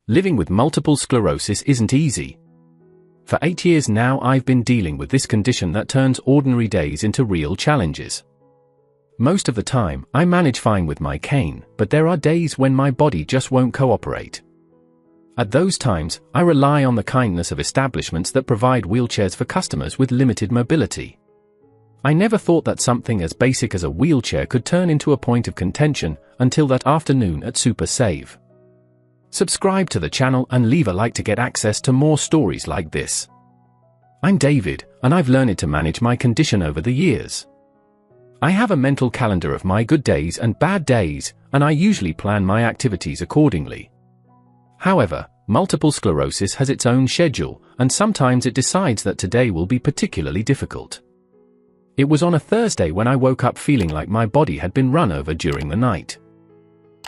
Living with multiple sclerosis isn't easy. For 8 years now I've been dealing with this condition that turns ordinary days into real challenges. Most of the time, I manage fine with my cane, but there are days when my body just won't cooperate. At those times, I rely on the kindness of establishments that provide wheelchairs for customers with limited mobility. I never thought that something as basic as a wheelchair could turn into a point of contention until that afternoon at Super Save. Subscribe to the channel and leave a like to get access to more stories like this. I'm David, and I've learned to manage my condition over the years. I have a mental calendar of my good days and bad days, and I usually plan my activities accordingly. However, multiple sclerosis has its own schedule, and sometimes it decides that today will be particularly difficult. It was on a Thursday when I woke up feeling like my body had been run over during the night.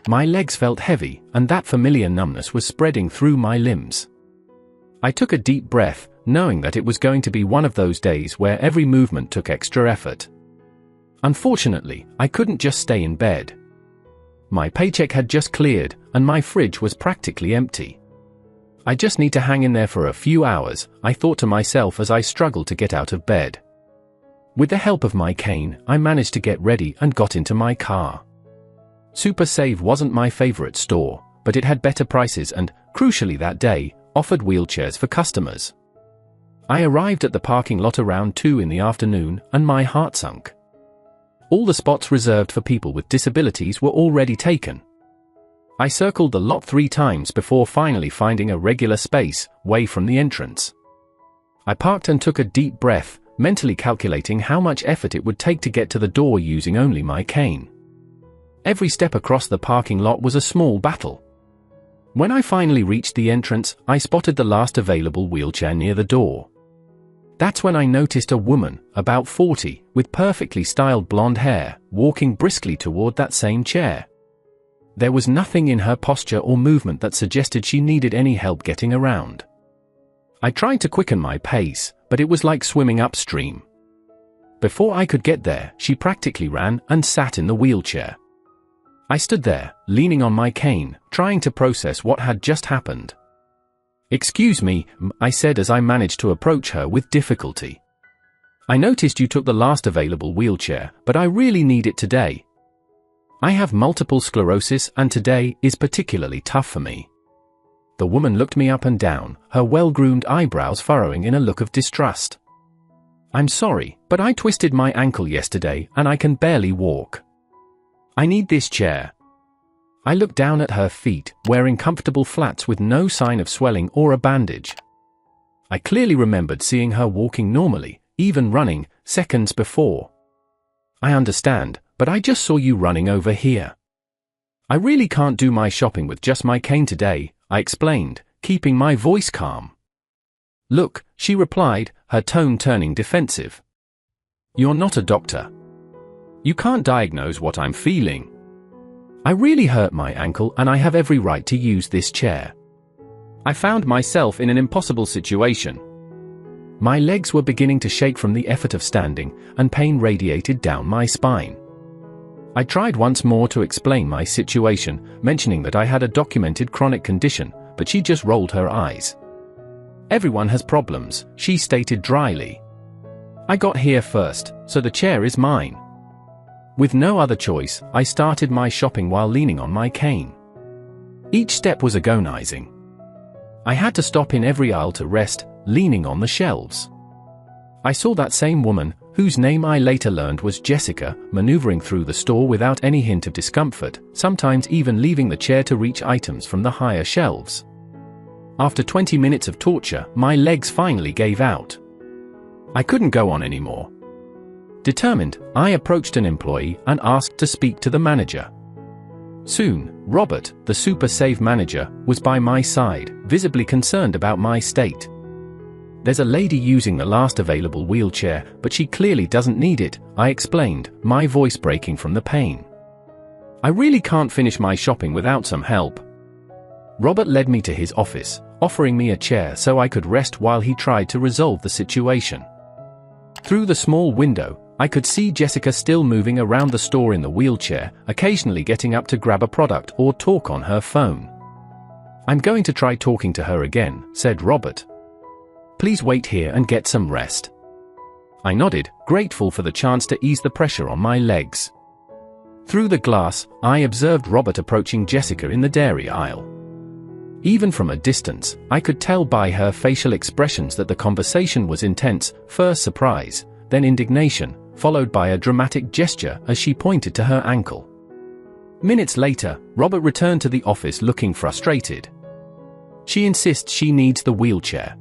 My legs felt heavy, and that familiar numbness was spreading through my limbs. I took a deep breath, knowing that it was going to be one of those days where every movement took extra effort. Unfortunately, I couldn't just stay in bed. My paycheck had just cleared, and my fridge was practically empty. I just need to hang in there for a few hours, I thought to myself as I struggled to get out of bed. With the help of my cane, I managed to get ready and got into my car. Super Save wasn't my favorite store, but it had better prices and, crucially that day, offered wheelchairs for customers. I arrived at the parking lot around 2 in the afternoon, and my heart sunk. All the spots reserved for people with disabilities were already taken. I circled the lot 3 times before finally finding a regular space, away from the entrance. I parked and took a deep breath, mentally calculating how much effort it would take to get to the door using only my cane. Every step across the parking lot was a small battle. When I finally reached the entrance, I spotted the last available wheelchair near the door. That's when I noticed a woman, about 40, with perfectly styled blonde hair, walking briskly toward that same chair. There was nothing in her posture or movement that suggested she needed any help getting around. I tried to quicken my pace, but it was like swimming upstream. Before I could get there, she practically ran and sat in the wheelchair. I stood there, leaning on my cane, trying to process what had just happened. "Excuse me," I said as I managed to approach her with difficulty. "I noticed you took the last available wheelchair, but I really need it today. I have multiple sclerosis and today is particularly tough for me." The woman looked me up and down, her well-groomed eyebrows furrowing in a look of distrust. "I'm sorry, but I twisted my ankle yesterday and I can barely walk. I need this chair." I looked down at her feet, wearing comfortable flats with no sign of swelling or a bandage. I clearly remembered seeing her walking normally, even running, seconds before. "I understand, but I just saw you running over here. I really can't do my shopping with just my cane today," I explained, keeping my voice calm. "Look," she replied, her tone turning defensive. "You're not a doctor. You can't diagnose what I'm feeling. I really hurt my ankle and I have every right to use this chair." I found myself in an impossible situation. My legs were beginning to shake from the effort of standing, and pain radiated down my spine. I tried once more to explain my situation, mentioning that I had a documented chronic condition, but she just rolled her eyes. "Everyone has problems," she stated dryly. "I got here first, so the chair is mine." With no other choice, I started my shopping while leaning on my cane. Each step was agonizing. I had to stop in every aisle to rest, leaning on the shelves. I saw that same woman, whose name I later learned was Jessica, maneuvering through the store without any hint of discomfort, sometimes even leaving the chair to reach items from the higher shelves. After 20 minutes of torture, my legs finally gave out. I couldn't go on anymore. Determined, I approached an employee and asked to speak to the manager. Soon, Robert, the Super Save manager, was by my side, visibly concerned about my state. "There's a lady using the last available wheelchair, but she clearly doesn't need it," I explained, my voice breaking from the pain. "I really can't finish my shopping without some help." Robert led me to his office, offering me a chair so I could rest while he tried to resolve the situation. Through the small window, I could see Jessica still moving around the store in the wheelchair, occasionally getting up to grab a product or talk on her phone. "I'm going to try talking to her again," said Robert. "Please wait here and get some rest." I nodded, grateful for the chance to ease the pressure on my legs. Through the glass, I observed Robert approaching Jessica in the dairy aisle. Even from a distance, I could tell by her facial expressions that the conversation was intense, first surprise, then indignation, followed by a dramatic gesture as she pointed to her ankle. Minutes later, Robert returned to the office looking frustrated. "She insists she needs the wheelchair.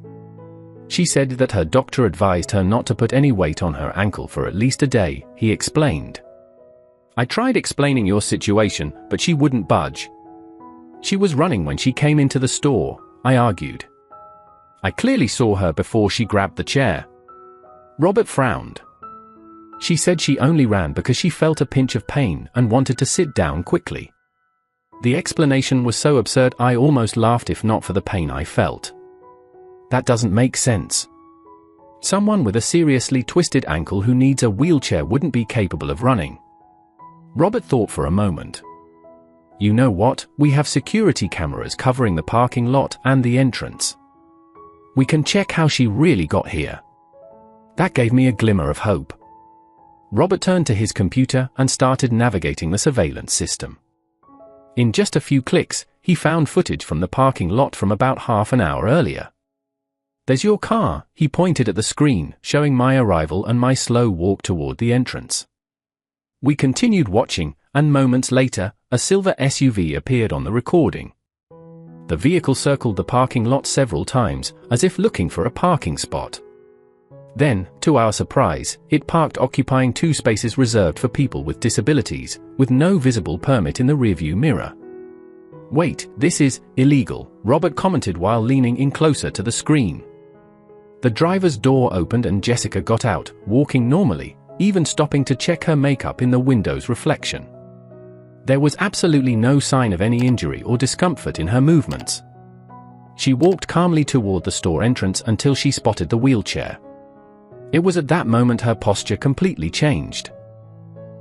She said that her doctor advised her not to put any weight on her ankle for at least a day," he explained. "I tried explaining your situation, but she wouldn't budge. She was running when she came into the store," I argued. "I clearly saw her before she grabbed the chair." Robert frowned. "She said she only ran because she felt a pinch of pain and wanted to sit down quickly." The explanation was so absurd I almost laughed if not for the pain I felt. That doesn't make sense. Someone with a seriously twisted ankle who needs a wheelchair wouldn't be capable of running. Robert thought for a moment. "You know what? We have security cameras covering the parking lot and the entrance. We can check how she really got here." That gave me a glimmer of hope. Robert turned to his computer and started navigating the surveillance system. In just a few clicks, he found footage from the parking lot from about half an hour earlier. "There's your car," he pointed at the screen, showing my arrival and my slow walk toward the entrance. We continued watching, and moments later, a silver SUV appeared on the recording. The vehicle circled the parking lot several times, as if looking for a parking spot. Then, to our surprise, it parked occupying 2 spaces reserved for people with disabilities, with no visible permit in the rearview mirror. "Wait, this is illegal," Robert commented while leaning in closer to the screen. The driver's door opened and Jessica got out, walking normally, even stopping to check her makeup in the window's reflection. There was absolutely no sign of any injury or discomfort in her movements. She walked calmly toward the store entrance until she spotted the wheelchair. It was at that moment her posture completely changed.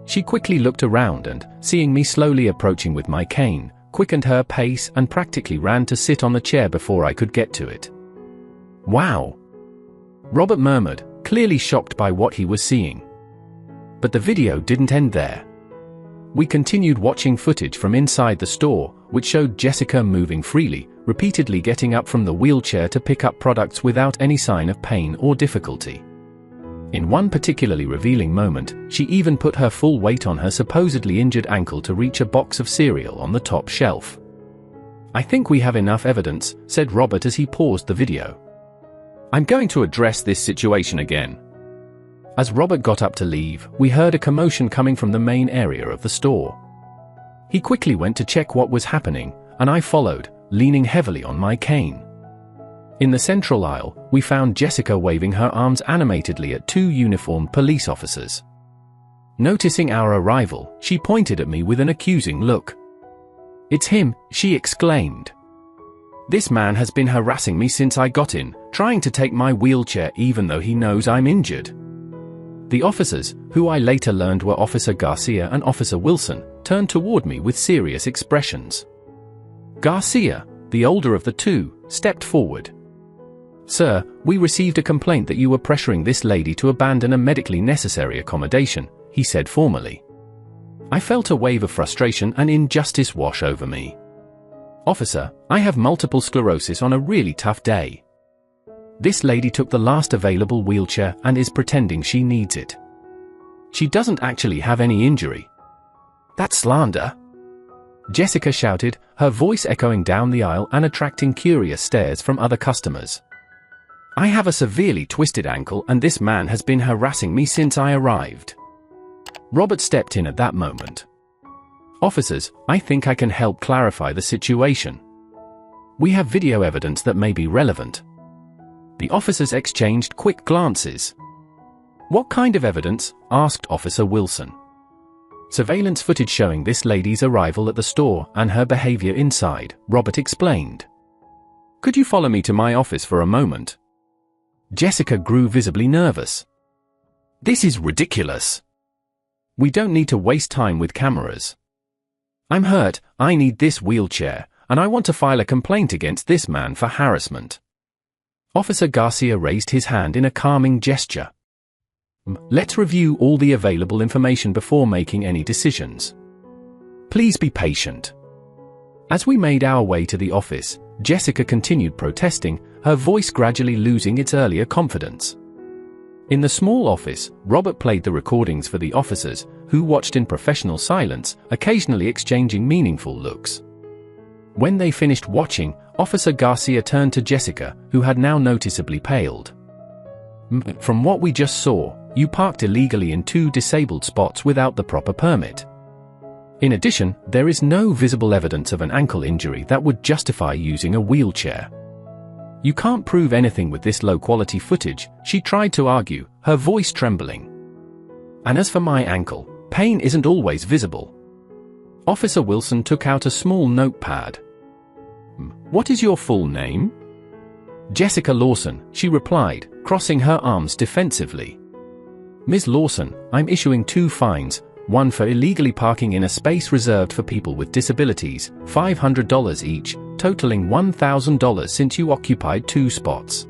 She quickly looked around and, seeing me slowly approaching with my cane, quickened her pace and practically ran to sit on the chair before I could get to it. "Wow!" Robert murmured, clearly shocked by what he was seeing. But the video didn't end there. We continued watching footage from inside the store, which showed Jessica moving freely, repeatedly getting up from the wheelchair to pick up products without any sign of pain or difficulty. In one particularly revealing moment, she even put her full weight on her supposedly injured ankle to reach a box of cereal on the top shelf. "I think we have enough evidence," said Robert as he paused the video. "I'm going to address this situation again." As Robert got up to leave, we heard a commotion coming from the main area of the store. He quickly went to check what was happening, and I followed, leaning heavily on my cane. In the central aisle, we found Jessica waving her arms animatedly at 2 uniformed police officers. Noticing our arrival, she pointed at me with an accusing look. "It's him," she exclaimed. "This man has been harassing me since I got in, trying to take my wheelchair even though he knows I'm injured." The officers, who I later learned were Officer Garcia and Officer Wilson, turned toward me with serious expressions. Garcia, the older of the 2, stepped forward. "Sir, we received a complaint that you were pressuring this lady to abandon a medically necessary accommodation," he said formally. I felt a wave of frustration and injustice wash over me. "Officer, I have multiple sclerosis on a really tough day. This lady took the last available wheelchair and is pretending she needs it. She doesn't actually have any injury." "That's slander!" Jessica shouted, her voice echoing down the aisle and attracting curious stares from other customers. "I have a severely twisted ankle and this man has been harassing me since I arrived." Robert stepped in at that moment. "Officers, I think I can help clarify the situation. We have video evidence that may be relevant." The officers exchanged quick glances. "What kind of evidence?" asked Officer Wilson. "Surveillance footage showing this lady's arrival at the store and her behavior inside," Robert explained. "Could you follow me to my office for a moment?" Jessica grew visibly nervous. "This is ridiculous. We don't need to waste time with cameras. I'm hurt, I need this wheelchair, and I want to file a complaint against this man for harassment." Officer Garcia raised his hand in a calming gesture. "Let's review all the available information before making any decisions. Please be patient." As we made our way to the office, Jessica continued protesting, her voice gradually losing its earlier confidence. In the small office, Robert played the recordings for the officers, who watched in professional silence, occasionally exchanging meaningful looks. When they finished watching, Officer Garcia turned to Jessica, who had now noticeably paled. "From what we just saw, you parked illegally in 2 disabled spots without the proper permit. In addition, there is no visible evidence of an ankle injury that would justify using a wheelchair. You can't prove anything with this low-quality footage," she tried to argue, her voice trembling. "And as for my ankle, pain isn't always visible." Officer Wilson took out a small notepad. "What is your full name?" "Jessica Lawson," she replied, crossing her arms defensively. "Ms. Lawson, I'm issuing 2 fines, one for illegally parking in a space reserved for people with disabilities, $500 each, totaling $1,000 since you occupied 2 spots.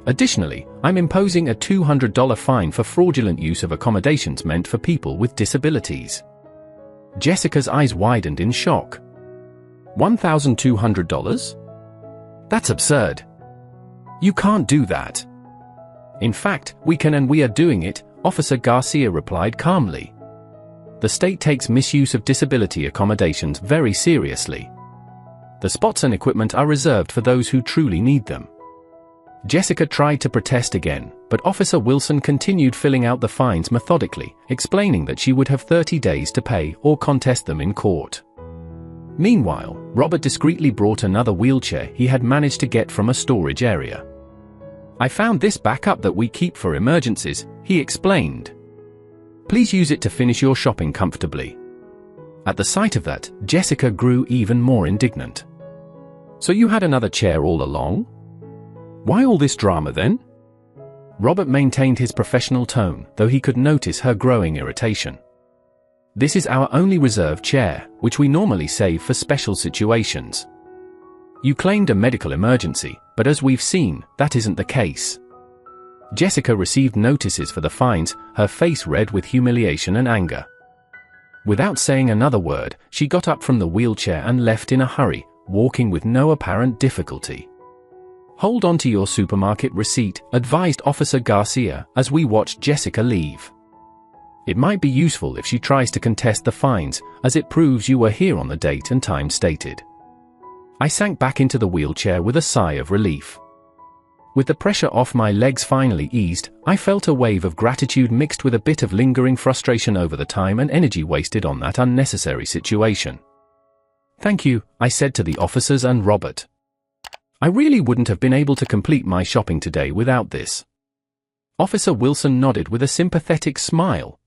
Additionally, I'm imposing a $200 fine for fraudulent use of accommodations meant for people with disabilities." Jessica's eyes widened in shock. $1,200? That's absurd. You can't do that. "In fact, we can, and we are doing it," Officer Garcia replied calmly. "The state takes misuse of disability accommodations very seriously. The spots and equipment are reserved for those who truly need them." Jessica tried to protest again, but Officer Wilson continued filling out the fines methodically, explaining that she would have 30 days to pay or contest them in court. Meanwhile, Robert discreetly brought another wheelchair he had managed to get from a storage area. "I found this backup that we keep for emergencies," he explained. "Please use it to finish your shopping comfortably." At the sight of that, Jessica grew even more indignant. "So you had another chair all along? Why all this drama then?" Robert maintained his professional tone, though he could notice her growing irritation. "This is our only reserved chair, which we normally save for special situations. You claimed a medical emergency, but as we've seen, that isn't the case." Jessica received notices for the fines, her face red with humiliation and anger. Without saying another word, she got up from the wheelchair and left in a hurry, walking with no apparent difficulty. "Hold on to your supermarket receipt," advised Officer Garcia, as we watched Jessica leave. "It might be useful if she tries to contest the fines, as it proves you were here on the date and time stated." I sank back into the wheelchair with a sigh of relief. With the pressure off my legs finally eased, I felt a wave of gratitude mixed with a bit of lingering frustration over the time and energy wasted on that unnecessary situation. "Thank you," I said to the officers and Robert. "I really wouldn't have been able to complete my shopping today without this." Officer Wilson nodded with a sympathetic smile.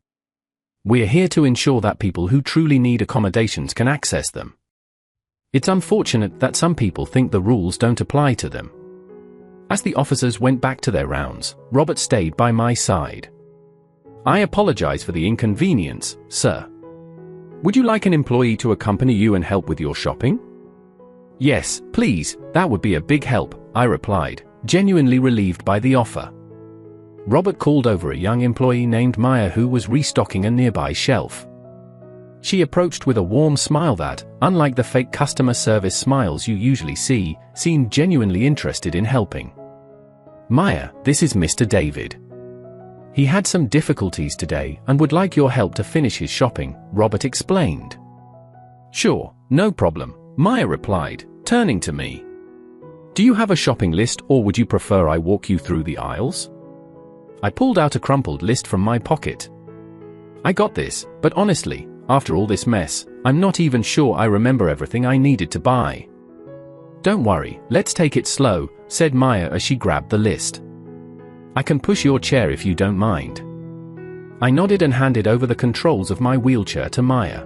"We're here to ensure that people who truly need accommodations can access them. It's unfortunate that some people think the rules don't apply to them." As the officers went back to their rounds, Robert stayed by my side. "I apologize for the inconvenience, sir. Would you like an employee to accompany you and help with your shopping?" "Yes, please, that would be a big help," I replied, genuinely relieved by the offer. Robert called over a young employee named Maya who was restocking a nearby shelf. She approached with a warm smile that, unlike the fake customer service smiles you usually see, seemed genuinely interested in helping. "Maya, this is Mr. David. He had some difficulties today and would like your help to finish his shopping," Robert explained. "Sure, no problem," Maya replied, turning to me. "Do you have a shopping list, or would you prefer I walk you through the aisles?" I pulled out a crumpled list from my pocket. "I got this, but honestly, after all this mess, I'm not even sure I remember everything I needed to buy." "Don't worry, let's take it slow," said Maya as she grabbed the list. "I can push your chair if you don't mind." I nodded and handed over the controls of my wheelchair to Maya.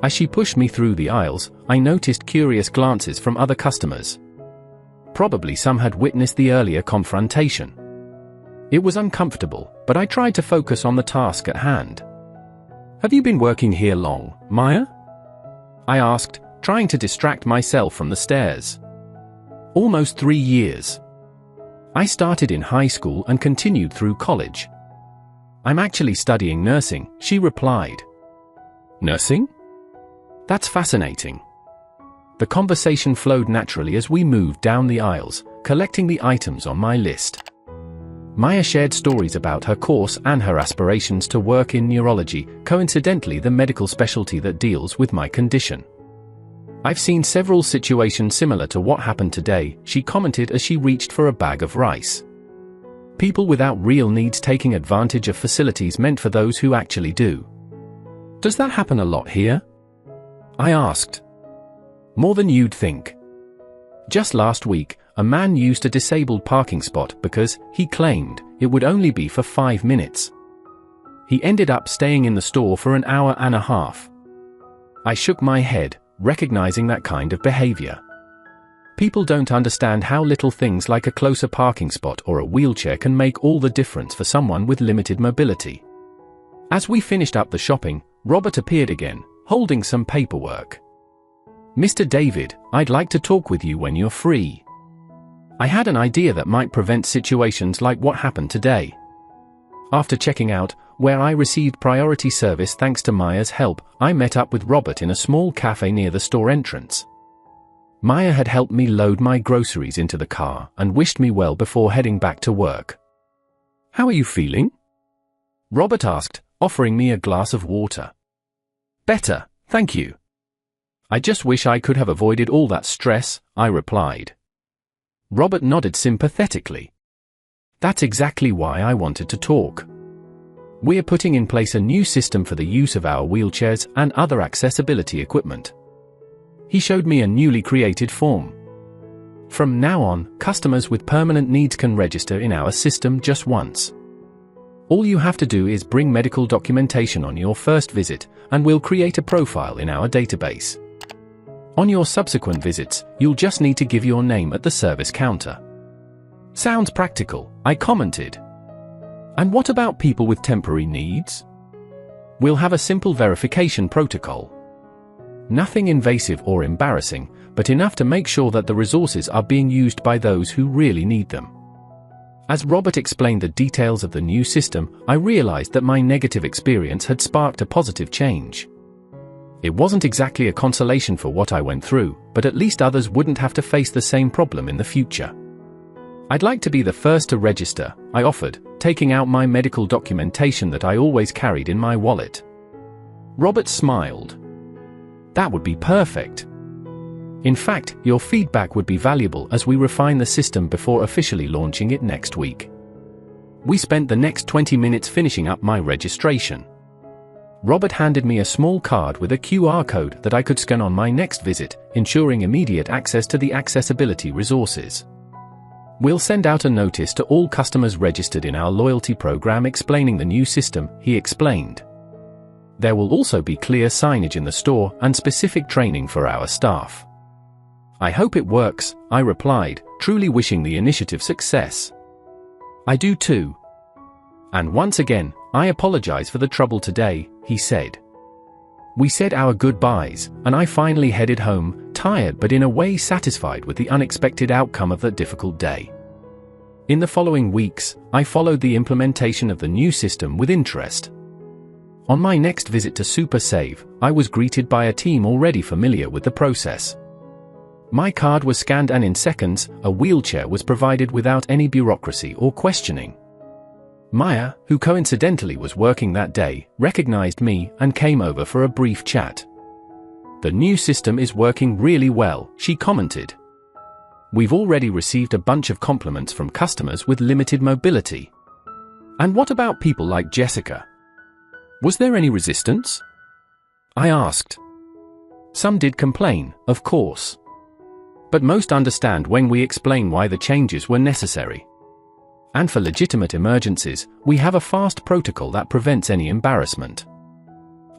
As she pushed me through the aisles, I noticed curious glances from other customers. Probably some had witnessed the earlier confrontation. It was uncomfortable, but I tried to focus on the task at hand. "Have you been working here long, Maya?" I asked, trying to distract myself from the stairs. Almost 3 years. I started in high school and continued through college. I'm actually studying nursing, she replied. Nursing? That's fascinating. The conversation flowed naturally as we moved down the aisles, collecting the items on my list. Maya shared stories about her course and her aspirations to work in neurology, coincidentally the medical specialty that deals with my condition. I've seen several situations similar to what happened today, she commented as she reached for a bag of rice. People without real needs taking advantage of facilities meant for those who actually do. Does that happen a lot here? I asked. More than you'd think. Just last week, a man used a disabled parking spot because, he claimed, it would only be for 5 minutes. He ended up staying in the store for an hour and a half. I shook my head, recognizing that kind of behavior. People don't understand how little things like a closer parking spot or a wheelchair can make all the difference for someone with limited mobility. As we finished up the shopping, Robert appeared again, holding some paperwork. Mr. David, I'd like to talk with you when you're free. I had an idea that might prevent situations like what happened today. After checking out, where I received priority service thanks to Maya's help, I met up with Robert in a small cafe near the store entrance. Maya had helped me load my groceries into the car and wished me well before heading back to work. How are you feeling? Robert asked, offering me a glass of water. Better, thank you. I just wish I could have avoided all that stress, I replied. Robert nodded sympathetically. That's exactly why I wanted to talk. We're putting in place a new system for the use of our wheelchairs and other accessibility equipment. He showed me a newly created form. From now on, customers with permanent needs can register in our system just once. All you have to do is bring medical documentation on your first visit, and we'll create a profile in our database. On your subsequent visits, you'll just need to give your name at the service counter. Sounds practical, I commented. And what about people with temporary needs? We'll have a simple verification protocol. Nothing invasive or embarrassing, but enough to make sure that the resources are being used by those who really need them. As Robert explained the details of the new system, I realized that my negative experience had sparked a positive change. It wasn't exactly a consolation for what I went through, but at least others wouldn't have to face the same problem in the future. I'd like to be the first to register, I offered, taking out my medical documentation that I always carried in my wallet. Robert smiled. That would be perfect. In fact, your feedback would be valuable as we refine the system before officially launching it next week. We spent the next 20 minutes finishing up my registration. Robert handed me a small card with a QR code that I could scan on my next visit, ensuring immediate access to the accessibility resources. We'll send out a notice to all customers registered in our loyalty program explaining the new system, he explained. There will also be clear signage in the store and specific training for our staff. I hope it works, I replied, truly wishing the initiative success. I do too. And once again, I apologize for the trouble today, he said. We said our goodbyes, and I finally headed home, tired but in a way satisfied with the unexpected outcome of that difficult day. In the following weeks, I followed the implementation of the new system with interest. On my next visit to Super Save, I was greeted by a team already familiar with the process. My card was scanned and in seconds, a wheelchair was provided without any bureaucracy or questioning. Maya, who coincidentally was working that day, recognized me and came over for a brief chat. The new system is working really well, she commented. We've already received a bunch of compliments from customers with limited mobility. And what about people like Jessica? Was there any resistance? I asked. Some did complain, of course. But most understand when we explain why the changes were necessary. And for legitimate emergencies, we have a fast protocol that prevents any embarrassment.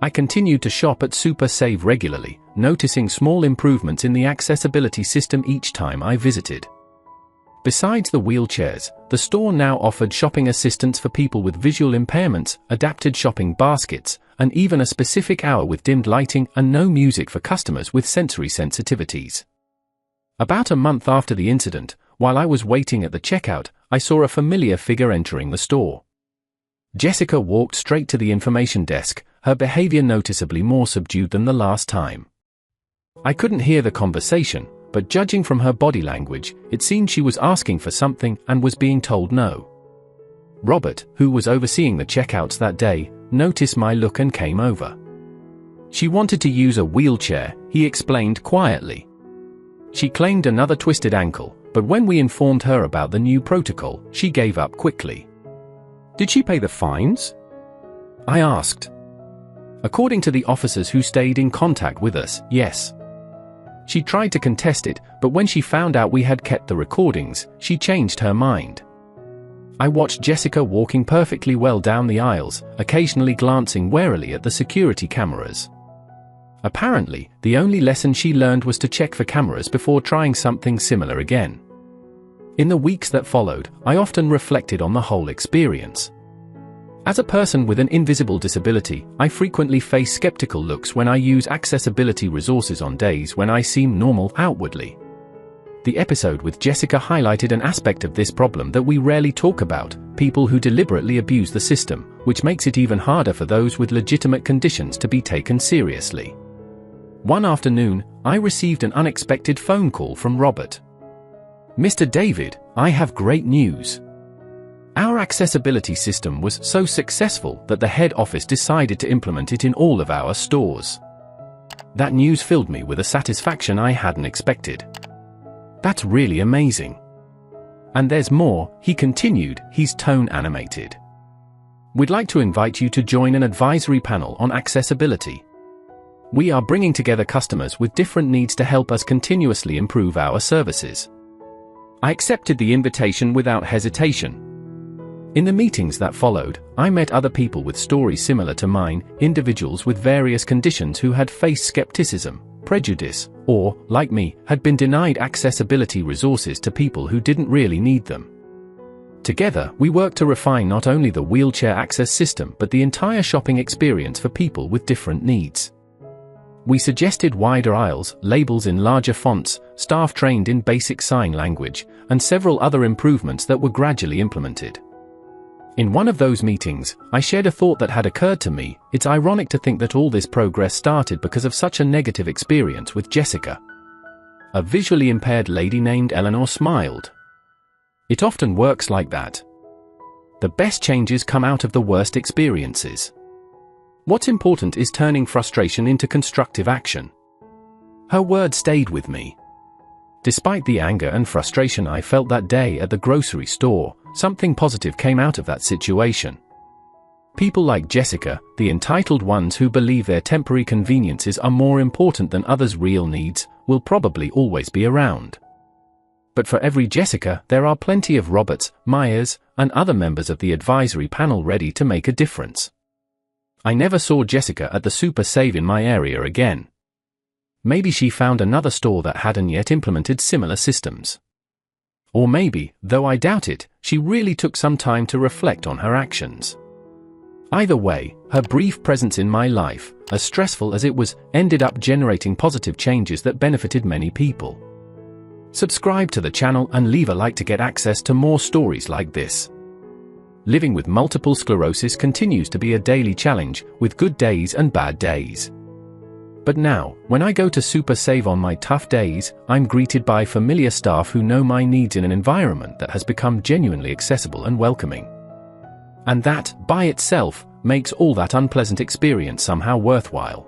I continued to shop at Super Save regularly, noticing small improvements in the accessibility system each time I visited. Besides the wheelchairs, the store now offered shopping assistance for people with visual impairments, adapted shopping baskets, and even a specific hour with dimmed lighting and no music for customers with sensory sensitivities. About a month after the incident, while I was waiting at the checkout, I saw a familiar figure entering the store. Jessica walked straight to the information desk, her behavior noticeably more subdued than the last time. I couldn't hear the conversation, but judging from her body language, it seemed she was asking for something and was being told no. Robert, who was overseeing the checkouts that day, noticed my look and came over. She wanted to use a wheelchair, he explained quietly. She claimed another twisted ankle, but when we informed her about the new protocol, she gave up quickly. Did she pay the fines? I asked. According to the officers who stayed in contact with us, yes. She tried to contest it, but when she found out we had kept the recordings, she changed her mind. I watched Jessica walking perfectly well down the aisles, occasionally glancing warily at the security cameras. Apparently, the only lesson she learned was to check for cameras before trying something similar again. In the weeks that followed, I often reflected on the whole experience. As a person with an invisible disability, I frequently face skeptical looks when I use accessibility resources on days when I seem normal outwardly. The episode with Jessica highlighted an aspect of this problem that we rarely talk about: people who deliberately abuse the system, which makes it even harder for those with legitimate conditions to be taken seriously. One afternoon, I received an unexpected phone call from Robert. "Mr. David, I have great news. Our accessibility system was so successful that the head office decided to implement it in all of our stores." That news filled me with a satisfaction I hadn't expected. "That's really amazing. And there's more," he continued, his tone animated. "We'd like to invite you to join an advisory panel on accessibility. We are bringing together customers with different needs to help us continuously improve our services." I accepted the invitation without hesitation. In the meetings that followed, I met other people with stories similar to mine, individuals with various conditions who had faced skepticism, prejudice, or, like me, had been denied accessibility resources to people who didn't really need them. Together, we worked to refine not only the wheelchair access system but the entire shopping experience for people with different needs. We suggested wider aisles, labels in larger fonts, staff trained in basic sign language, and several other improvements that were gradually implemented. In one of those meetings, I shared a thought that had occurred to me: it's ironic to think that all this progress started because of such a negative experience with Jessica. A visually impaired lady named Eleanor smiled. It often works like that. The best changes come out of the worst experiences. What's important is turning frustration into constructive action. Her words stayed with me. Despite the anger and frustration I felt that day at the grocery store, something positive came out of that situation. People like Jessica, the entitled ones who believe their temporary conveniences are more important than others' real needs, will probably always be around. But for every Jessica, there are plenty of Roberts, Myers, and other members of the advisory panel ready to make a difference. I never saw Jessica at the Super Save in my area again. Maybe she found another store that hadn't yet implemented similar systems. Or maybe, though I doubt it, she really took some time to reflect on her actions. Either way, her brief presence in my life, as stressful as it was, ended up generating positive changes that benefited many people. Subscribe to the channel and leave a like to get access to more stories like this. Living with multiple sclerosis continues to be a daily challenge, with good days and bad days. But now, when I go to Super Save on my tough days, I'm greeted by familiar staff who know my needs in an environment that has become genuinely accessible and welcoming. And that, by itself, makes all that unpleasant experience somehow worthwhile.